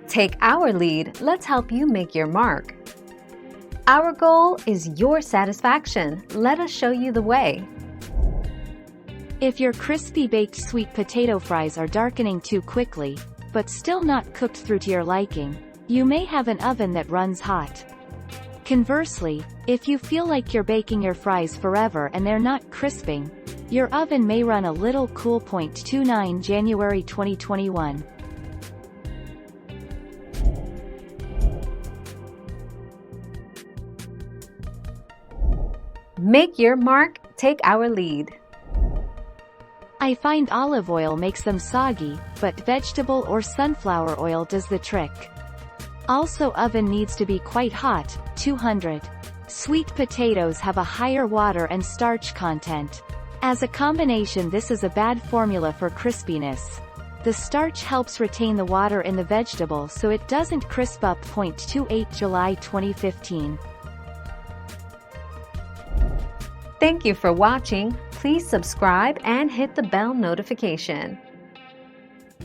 Take our lead, let's help you make your mark. Our goal is your satisfaction. Let us show you the way. If your crispy baked sweet potato fries are darkening too quickly, but still not cooked through to your liking, you may have an oven that runs hot. Conversely, if you feel like you're baking your fries forever and they're not crisping, your oven may run a little cool. 29 January 2021. Make your mark, take our lead. I find olive oil makes them soggy, but vegetable or sunflower oil does the trick. Also, oven needs to be quite hot, 200. Sweet potatoes have a higher water and starch content. As a combination, this is a bad formula for crispiness. The starch helps retain the water in the vegetable so it doesn't crisp up. 28 July 2015. Thank you for watching. Please subscribe and hit the bell notification.